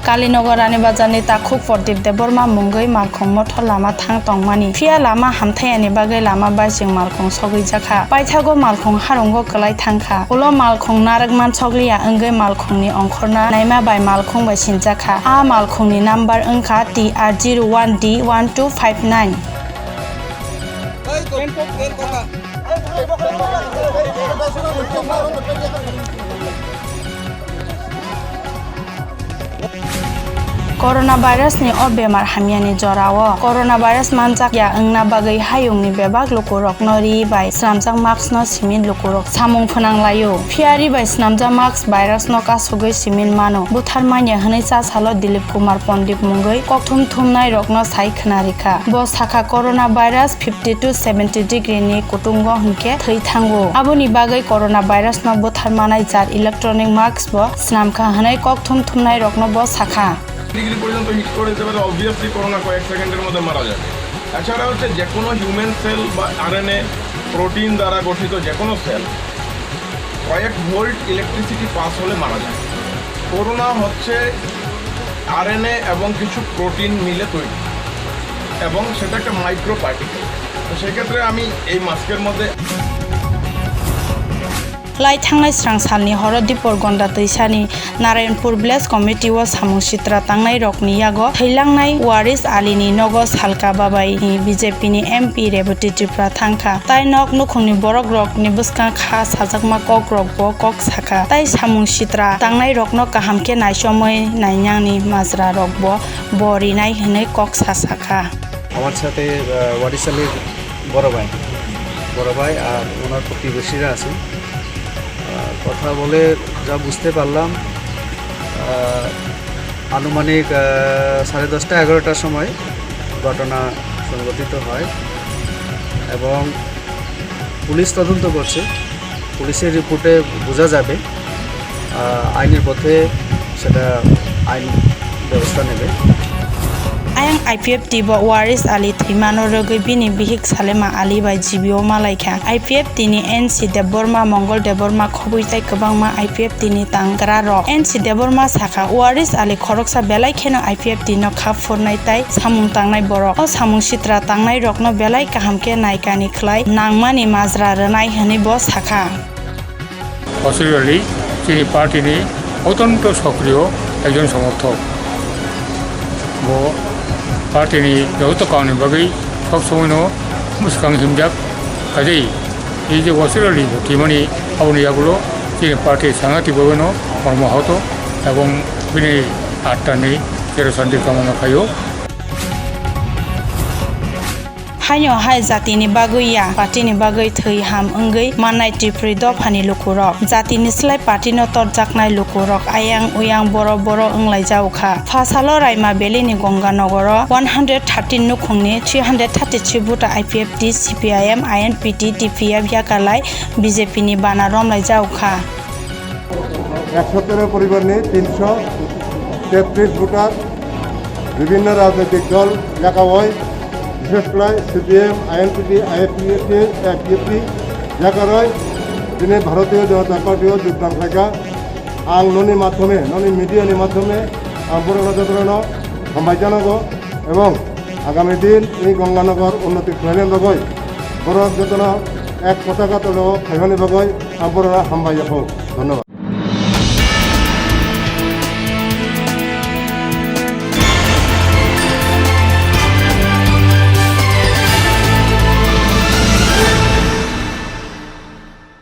Kalinogor ani bazarni takhuk Pordip Deborma mungoi malkhung mothor lama thang tongmani phia lama hamthayani bagai lama baising malkhung sogui jakha paithago malkhung harungo klai thangkha ulo malkhung narakman soglia ongai malkhungni ongkhorna naima bai malkhung bai sinjakha a malkhungni number ongkha TR01D1259 Coronavirus ni o bemar hamiani jorao coronavirus manjak ya ongna bagai hayung ni bebak lukurok nori bai slamjak mask no simin lukurok samung phunang layo phiari bai snamjak mask virus no kasugoi simin mano buthar manya hwnai cha salo Dilip Kumar Pandit mungoi kokthum thumnai rokno sai khnarekha bo sakha coronavirus 50 to 70 degree ni kutungo hunke thei thango aboni bagai coronavirus no buthar manai jar electronic mask bo snamkha hwnai kokthum thumnai rokno bo sakha degree পর্যন্ত hit করে দিতে পারে obviously corona কয়েক সেকেন্ডের মধ্যে মারা যাবে এছাড়া হচ্ছে যে কোনো হিউম্যান সেল বা আরএনএ প্রোটিন দ্বারা গঠিত যে কোনো সেল কয়েক ভোল্ট ইলেকট্রিসিটি পাস হলে মারা যায় করোনা হচ্ছে আরএনএ এবং কিছু প্রোটিন মিলে তৈরি এবং সেটা একটা মাইক্রো পার্টিকেল তো সেক্ষেত্রে আমি এই মাস্কের মধ্যে Lai thangnai srangsalni Horodipur Gonda Teisani Narayanpur Village Committee was samung sitra tangnai rokni yago theilangnai Waris Alini Nogos Halka Babai ni BJP ni MP representative pra thangkha tai nok nukhungni borok rok ni buskang kha sajakma kok rok bo kok sakha tai samung sitra tangnai rokno kahamke naisomoi nainangni majra rok bo borinai hne kok sasakha আমার সাথে ওয়ারিস আলীর বড় ভাই আর ওনার প্রতিবেশীরা আছে কথা বলে যা বুঝতে পারলাম আনুমানিক 10:30-11টার সময় ঘটনা সংঘটিত হয় এবং পুলিশ তদন্ত করছে পুলিশের রিপোর্টে বোঝা যাবে আইনের পথে সেটা আইন ব্যবস্থা নেবে Ayang IPFT bo Waris Ali Thimano rogoi bini bihik salema Ali bai GBO malaikha IPFT ni NC Deborma Mongol Deborma khobuitai kwbangma IPFT ni tangra rok NC Deborma sakha Waris Ali khoroksa belai kheno IPFT no khap fornai tai samung tangnai borok o samung sitra tangnai rok no belai kahamke naikani khlai nangmani majra rnai hni bo sakha অস্ট্রেলিয়ালি তিনি party ni অত্যন্ত সক্রিয় একজন সমর্থক ও পার্টিনি যৌথ কাউনি বাকি সবসময় মুসকাং হিমজাক কাজেই এই যে অস্ট্রেলিয়ালি টিমানি আউনিয়াগুলো তিনি পার্টির সাংঘাতিকভাবে কর্মহত এবং বিনি আটটা নেই শান্তি কামনা খাইও Hayo hai zatini baguya patini bagui thei ham ongai manai tipri dofani lukurok zatini slai patino torjaknai lukurok ayang uyang boro onglai jaukha phasalo raima belini Gongganogoro 113 nukhungni 333 buta IPFT CPIM INPT TPF yakalai BJP ni bana romlai jaukha 117 পরিবার নিয়ে 333 voter বিভিন্ন রাজনৈতিক দল লেখা হয় বিশেষ করে CPM INPT আইএফপিএফটি জায়গায় দিনে ভারতীয় জনতা পার্টিও যোগদান থাকা আং ননি মাধ্যমে ননি মিডিয়ানি মাধ্যমে বড় হামবাইজানাগো এবং আগামী দিন এই গঙ্গানগর উন্নতি খাইলেন বাগৈ বড় যতন এক পতাকা তল খাইহানি বাগৈ বড় হামবাইজাখো ধন্যবাদ।